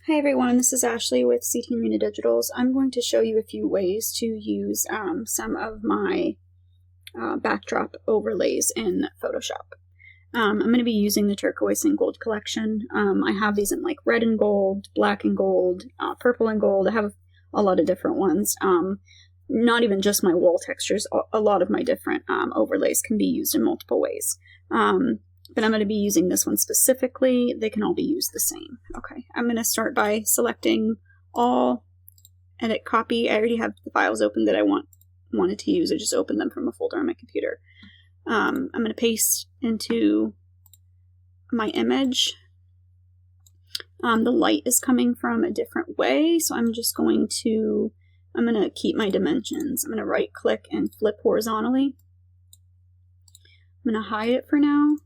Hi everyone, this is Ashley with CT Marina Digitals. I'm going to show you a few ways to use some of my backdrop overlays in Photoshop. I'm going to be using the turquoise and gold collection. I have these in like red and gold, black and gold, purple and gold. I have a lot of different ones. Not even just my wall textures. A lot of my different overlays can be used in multiple ways. But I'm going to be using this one specifically. They can all be used the same. Okay, I'm going to start by selecting all, edit, copy. I already have the files open that I wanted to use. I just opened them from a folder on my computer. I'm going to paste into my image. The light is coming from a different way, so I'm going to keep my dimensions. I'm going to right click and flip horizontally. I'm going to hide it for now.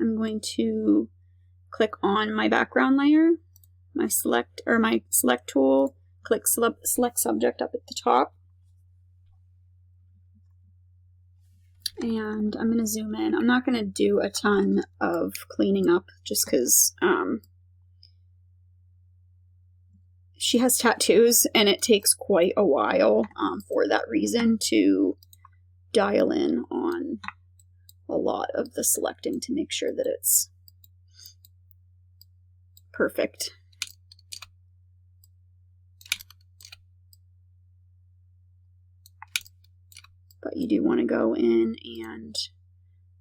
I'm going to click on my background layer, my select tool, click select subject up at the top. And I'm going to zoom in. I'm not going to do a ton of cleaning up just because she has tattoos and it takes quite a while for that reason to dial in on a lot of the selecting to make sure that it's perfect. But you do want to go in and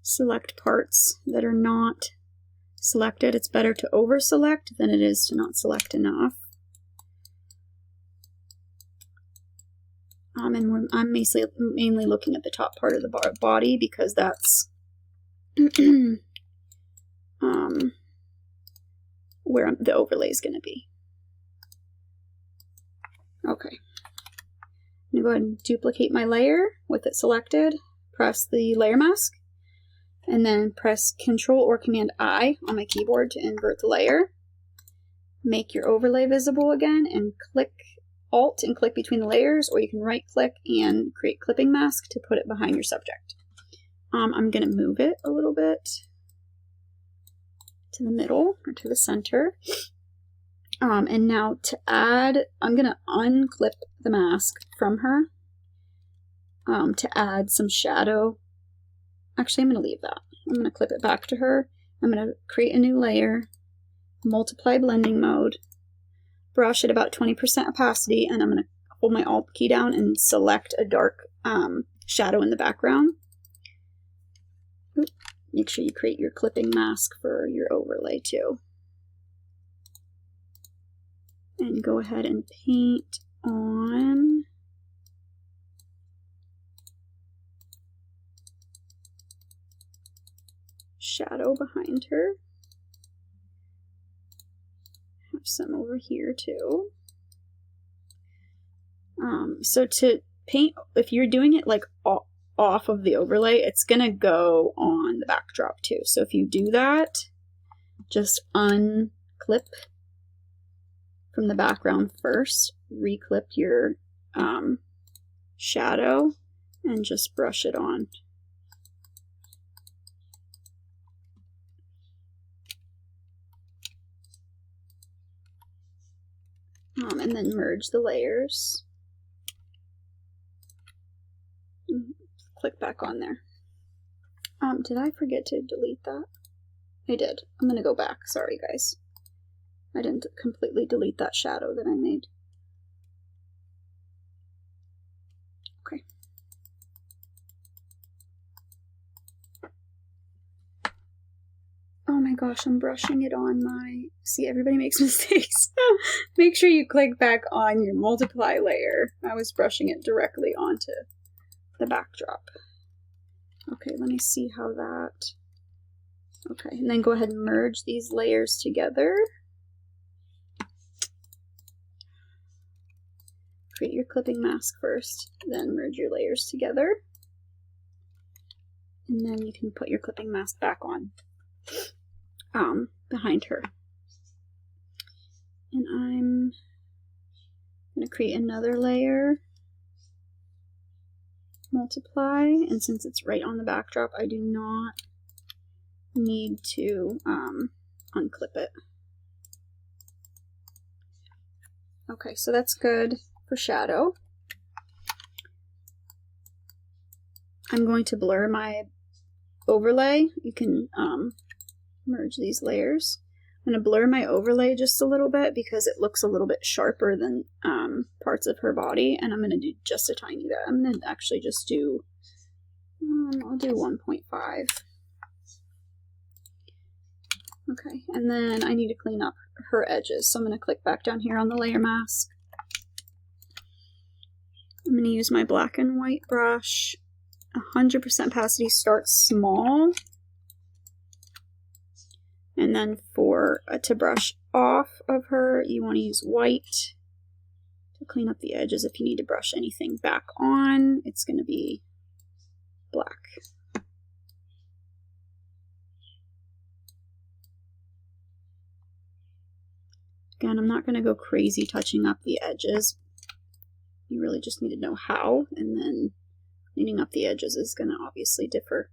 select parts that are not selected. It's better to over select than it is to not select enough. And I'm mainly looking at the top part of the body because that's where the overlay is going to be. Okay. I'm going to go ahead and duplicate my layer with it selected, press the layer mask, and then press Control or Command I on my keyboard to invert the layer. Make your overlay visible again and click Alt and click between the layers, or you can right click and create clipping mask to put it behind your subject. I'm going to move it a little bit to the middle or to the center. And now to add, I'm going to unclip the mask from her to add some shadow. Actually, I'm going to leave that. I'm going to clip it back to her. I'm going to create a new layer, multiply blending mode, brush at about 20% opacity, and I'm going to hold my Alt key down and select a dark shadow in the background. Make sure you create your clipping mask for your overlay too. And go ahead and paint on shadow behind her. Have some over here too. So to paint, if you're doing it like off of the overlay, it's gonna go on the backdrop too. So if you do that, just unclip from the background first, reclip your shadow, and just brush it on. And then merge the layers. Click back on there. Did I forget to delete that? I did. I'm gonna go back. Sorry, guys. I didn't completely delete that shadow that I made. Okay. Oh my gosh, I'm brushing it on my... See, everybody makes mistakes. Make sure you click back on your multiply layer. I was brushing it directly onto the backdrop. Okay, let me see how that... Okay, and then go ahead and merge these layers together. Create your clipping mask first, then merge your layers together. And then you can put your clipping mask back on behind her. And I'm going to create another layer, multiply, and since it's right on the backdrop, I do not need to unclip it. Okay, so that's good for shadow. I'm going to blur my overlay. You can merge these layers. I'm going to blur my overlay just a little bit because it looks a little bit sharper than parts of her body, and I'm going to do just a tiny bit. I'm going to actually just do, I'll do 1.5. Okay, and then I need to clean up her edges, so I'm going to click back down here on the layer mask. I'm going to use my black and white brush. 100% opacity, start small. And then for to brush off of her, you want to use white to clean up the edges. If you need to brush anything back on, it's going to be black. Again, I'm not going to go crazy touching up the edges. You really just need to know how, and then cleaning up the edges is going to obviously differ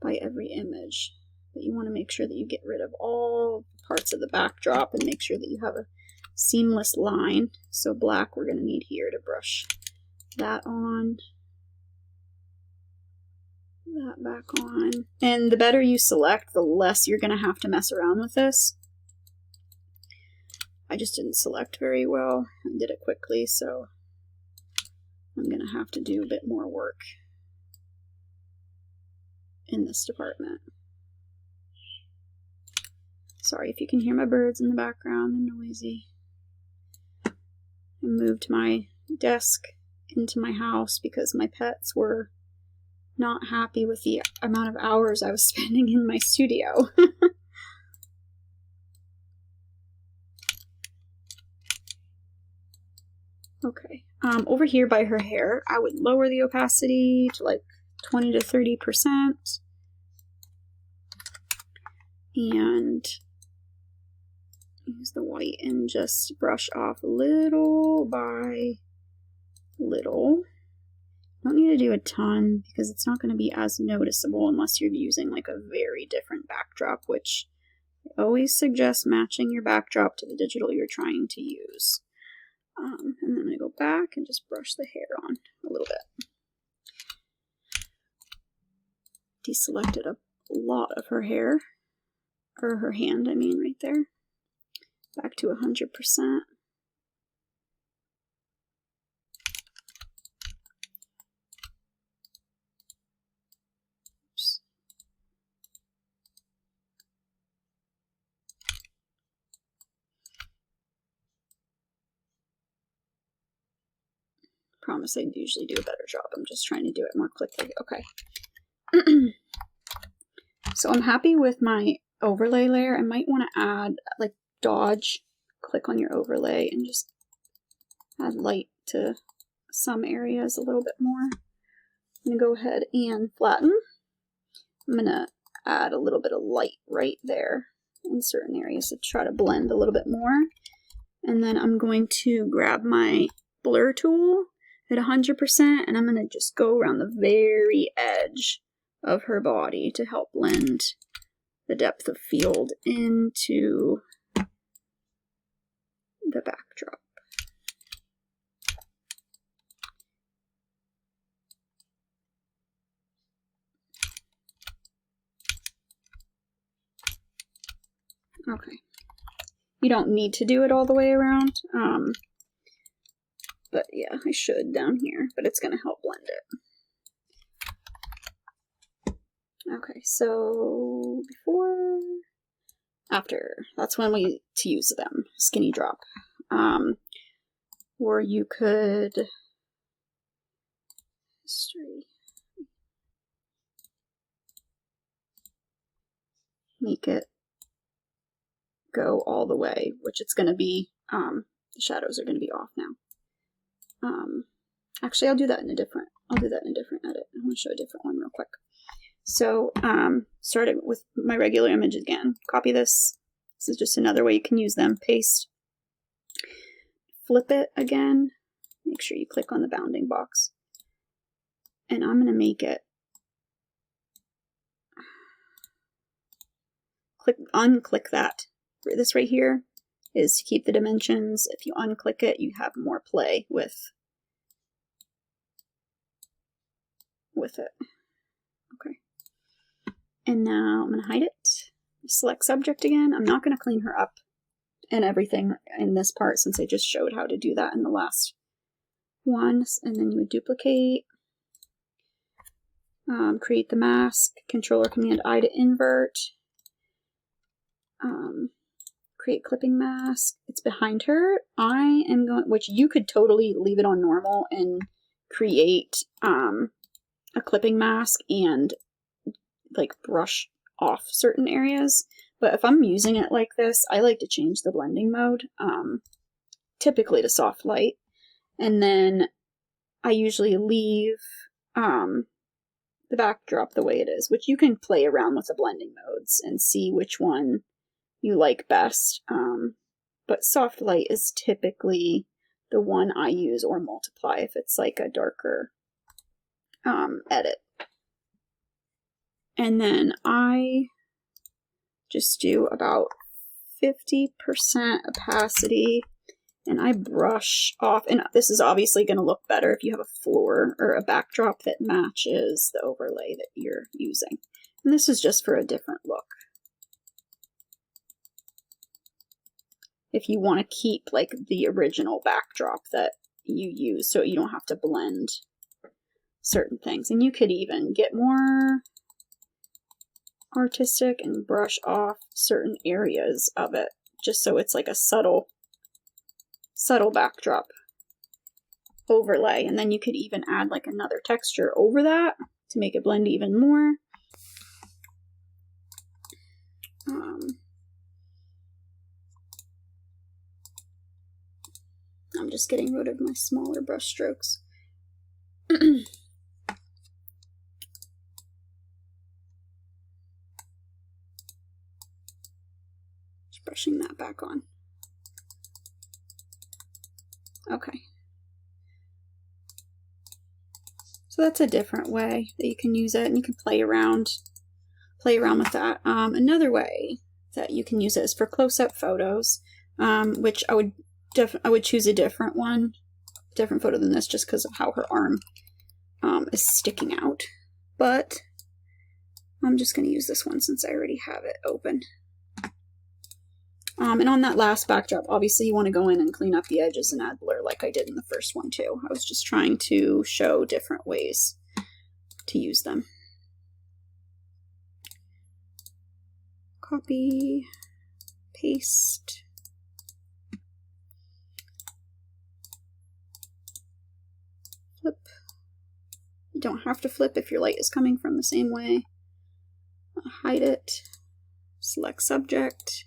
by every image. But you want to make sure that you get rid of all parts of the backdrop and make sure that you have a seamless line. So black we're going to need here to brush that on, that back on. And the better you select, the less you're going to have to mess around with this. I just didn't select very well. I did it quickly, so I'm going to have to do a bit more work in this department. Sorry if you can hear my birds in the background, they're noisy. I moved my desk into my house because my pets were not happy with the amount of hours I was spending in my studio. Okay, over here by her hair, I would lower the opacity to like 20 to 30%. And use the white and just brush off little by little. Don't need to do a ton because it's not going to be as noticeable unless you're using like a very different backdrop, which I always suggest matching your backdrop to the digital you're trying to use. And then I'm going to go back and just brush the hair on a little bit. Deselected a lot of her hair, or her hand, I mean, right there. Back to 100%. Oops. Promise I'd usually do a better job. I'm just trying to do it more quickly. Okay. So I'm happy with my overlay layer. I might want to add, like, dodge, click on your overlay, and just add light to some areas a little bit more. I'm going to go ahead and flatten. I'm going to add a little bit of light right there in certain areas to try to blend a little bit more. And then I'm going to grab my blur tool at 100%, and I'm going to just go around the very edge of her body to help blend the depth of field into the backdrop. Okay. You don't need to do it all the way around, but yeah, I should down here, but it's going to help blend it. Okay, so before, after, that's when we to use them, skinny drop. Or you could, make it go all the way, which it's going to be, the shadows are going to be off now. Actually, I'll do that in a different edit. I want to show a different one real quick. So, starting with my regular image again. Copy this. This is just another way you can use them. Paste. Flip it again. Make sure you click on the bounding box. And I'm going to make it, unclick that. This right here is to keep the dimensions. If you unclick it, you have more play with it. Okay. And now I'm going to hide it. Select subject again. I'm not going to clean her up and everything in this part since I just showed how to do that in the last one. And then you would duplicate, create the mask, Control or Command I to invert, create clipping mask. It's behind her. I am going, which you could totally leave it on normal and create a clipping mask and like brush off certain areas. But if I'm using it like this, I like to change the blending mode, typically to soft light. And then I usually leave the backdrop the way it is, which you can play around with the blending modes and see which one you like best. But soft light is typically the one I use, or multiply if it's like a darker edit. And then I just do about 50% opacity, and I brush off, and this is obviously going to look better if you have a floor or a backdrop that matches the overlay that you're using. And this is just for a different look. If you want to keep like the original backdrop that you use, so you don't have to blend certain things. And you could even get more artistic and brush off certain areas of it, just so it's like a subtle backdrop overlay. And then you could even add like another texture over that to make it blend even more. I'm just getting rid of my smaller brush strokes. Just brushing that back on. Okay. So that's a different way that you can use it, and you can play around with that. Another way that you can use it is for close-up photos, which I would choose a different photo than this, just because of how her arm is sticking out. But I'm just going to use this one since I already have it open. And on that last backdrop, obviously you want to go in and clean up the edges and add blur like I did in the first one too. I was just trying to show different ways to use them. Copy, paste. Flip. You don't have to flip if your light is coming from the same way. Hide it. Select subject.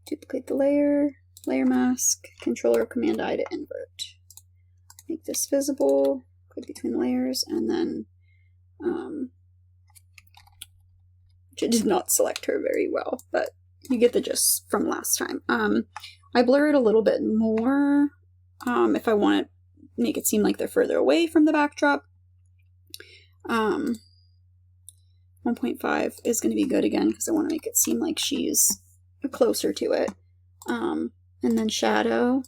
Duplicate the layer, layer mask, Control or Command I to invert. Make this visible, click between layers, and then, which I did not select her very well, but you get the gist from last time. I blur it a little bit more if I want to make it seem like they're further away from the backdrop. 1.5 is going to be good again because I want to make it seem like she's closer to it. And then shadow,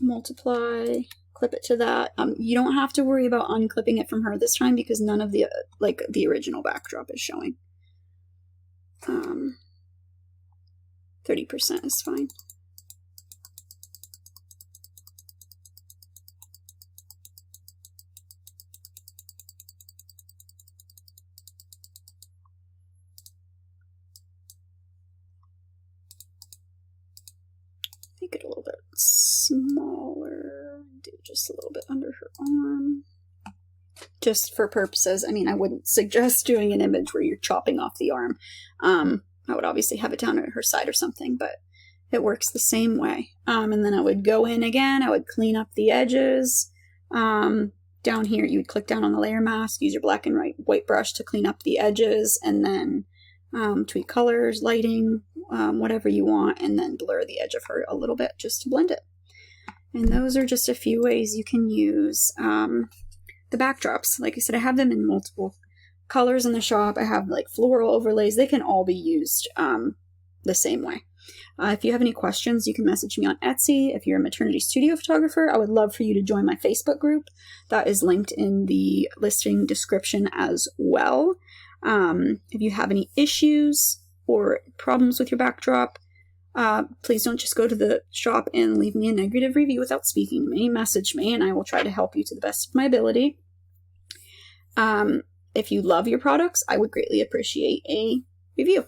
multiply, clip it to that. You don't have to worry about unclipping it from her this time because none of the the original backdrop is showing. 30% is fine. Make it a little bit smaller, do just a little bit under her arm. Just for purposes, I mean, I wouldn't suggest doing an image where you're chopping off the arm. I would obviously have it down at her side or something, but it works the same way. And then I would go in again, I would clean up the edges. Down here, you would click down on the layer mask, use your black and white brush to clean up the edges, and then tweak colors, lighting, whatever you want, and then blur the edge of her a little bit just to blend it. And those are just a few ways you can use the backdrops. Like I said, I have them in multiple colors in the shop. I have like floral overlays. They can all be used the same way. If you have any questions, you can message me on Etsy. If you're a maternity studio photographer, I would love for you to join my Facebook group. That is linked in the listing description as well. If you have any issues or problems with your backdrop, please don't just go to the shop and leave me a negative review without speaking to me. Message me and I will try to help you to the best of my ability. If you love your products, I would greatly appreciate a review.